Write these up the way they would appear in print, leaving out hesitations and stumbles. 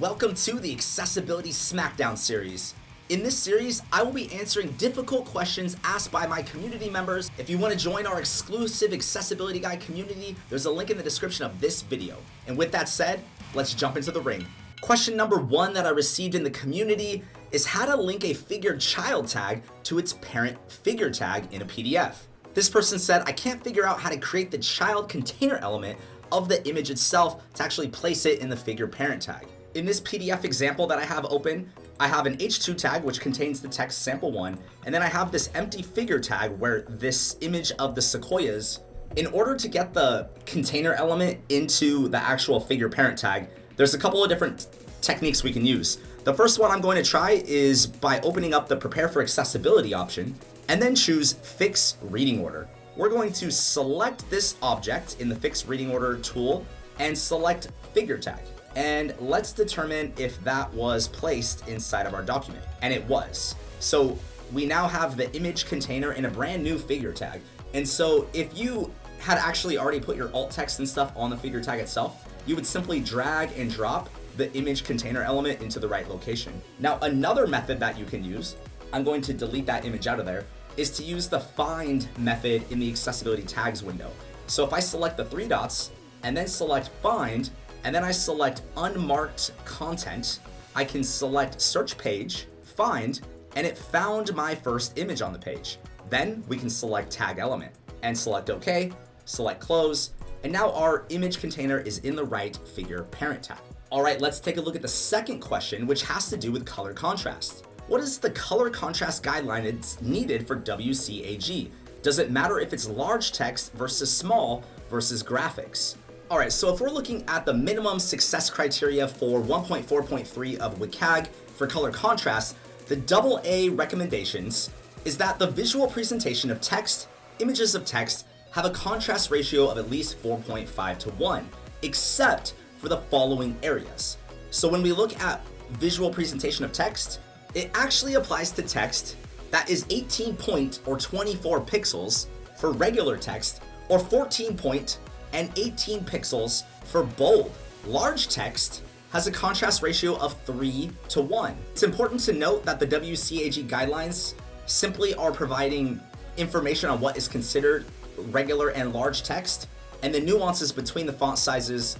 Welcome to the Accessibility Smackdown Series. In this series, I will be answering difficult questions asked by my community members. If you want to join our exclusive Accessibility Guide community, there's a link in the description of this video. And with that said, let's jump into the ring. Question number 1 that I received in the community is how to link a figured child tag to its parent figure tag in a PDF. This person said, I can't figure out how to create the child container element of the image itself to actually place it in the figure parent tag. In this PDF example that I have open, I have an H2 tag which contains the text sample 1, and then I have this empty figure tag where this image of the sequoias. In order to get the container element into the actual figure parent tag, there's a couple of different techniques we can use. The first one I'm going to try is by opening up the Prepare for Accessibility option and then choose Fix Reading Order. We're going to select this object in the Fix Reading Order tool and select Figure Tag. And let's determine if that was placed inside of our document. And it was. So we now have the image container in a brand new figure tag. And so if you had actually already put your alt text and stuff on the figure tag itself, you would simply drag and drop the image container element into the right location. Now, another method that you can use, I'm going to delete that image out of there, is to use the find method in the accessibility tags window. So if I select the 3 dots and then select find, and then I select unmarked content, I can select search page, find, and it found my first image on the page. Then we can select tag element and select OK, select close, and now our image container is in the right figure parent tag. All right, let's take a look at the second question, which has to do with color contrast. What is the color contrast guideline that's needed for WCAG? Does it matter if it's large text versus small versus graphics? All right, so if we're looking at the minimum success criteria for 1.4.3 of WCAG for color contrast, the AA recommendations is that the visual presentation of text, images of text, have a contrast ratio of at least 4.5 to 1, except for the following areas. So when we look at visual presentation of text, it actually applies to text that is 18 point or 24 pixels for regular text, or 14 point and 18 pixels for bold. Large text has a contrast ratio of 3 to 1. It's important to note that the WCAG guidelines simply are providing information on what is considered regular and large text, and the nuances between the font sizes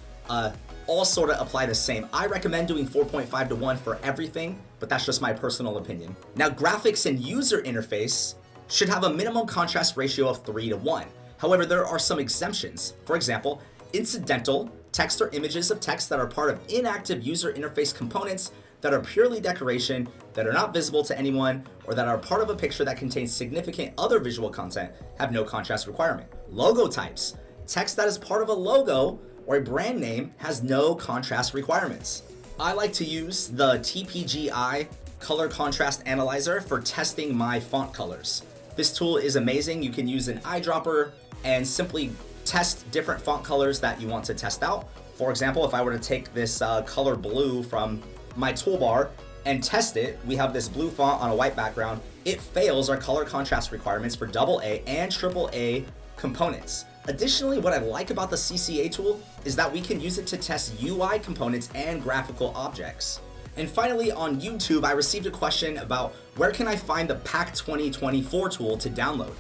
all sort of apply the same. I recommend doing 4.5 to 1 for everything, but that's just my personal opinion. Now, graphics and user interface should have a minimum contrast ratio of 3 to 1. However, there are some exemptions. For example, incidental text or images of text that are part of inactive user interface components that are purely decoration, that are not visible to anyone, or that are part of a picture that contains significant other visual content have no contrast requirement. Logo types. Text that is part of a logo or a brand name has no contrast requirements. I like to use the TPGI color contrast analyzer for testing my font colors. This tool is amazing. You can use an eyedropper and simply test different font colors that you want to test out. For example, if I were to take this color blue from my toolbar and test it, we have this blue font on a white background. It fails our color contrast requirements for AA and AAA components. Additionally, what I like about the CCA tool is that we can use it to test UI components and graphical objects. And finally, on YouTube, I received a question about where can I find the PAC 2024 tool to download.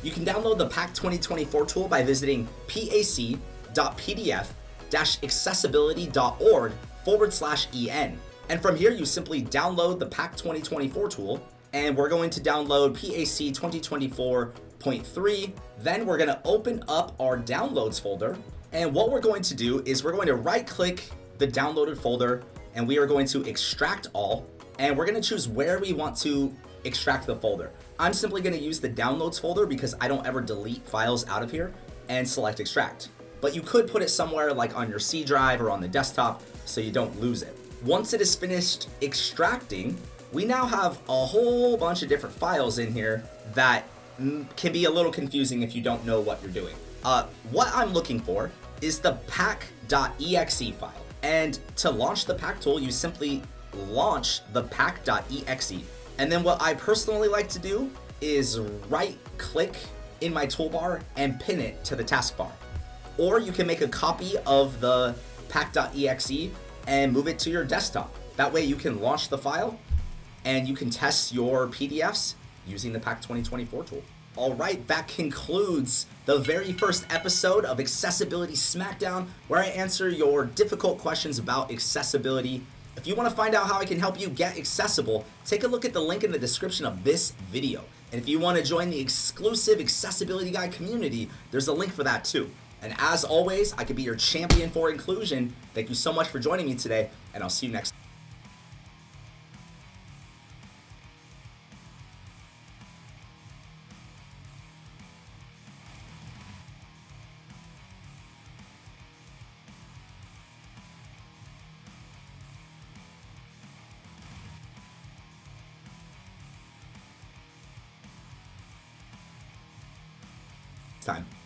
You can download the PAC 2024 tool by visiting pac.pdf-accessibility.org/en. And from here, you simply download the PAC 2024 tool, and we're going to download PAC 2024.3. Then we're going to open up our downloads folder. And what we're going to do is we're going to right-click the downloaded folder, and we are going to extract all, and we're going to choose where we want to extract the folder. I'm simply going to use the downloads folder because I don't ever delete files out of here, and select extract. But you could put it somewhere like on your C drive or on the desktop so you don't lose it. Once it is finished extracting, we now have a whole bunch of different files in here that can be a little confusing if you don't know what you're doing. What I'm looking for is the pac.exe file. And to launch the PAC tool, you simply launch the pac.exe. And then what I personally like to do is right click in my toolbar and pin it to the taskbar. Or you can make a copy of the pac.exe and move it to your desktop. That way you can launch the file and you can test your PDFs using the PAC 2024 tool. All right, that concludes the very first episode of Accessibility Smackdown, where I answer your difficult questions about accessibility. If you want to find out how I can help you get accessible, take a look at the link in the description of this video. And if you want to join the exclusive Accessibility Guide community, there's a link for that too. And as always, I could be your champion for inclusion. Thank you so much for joining me today, and I'll see you next time. Time.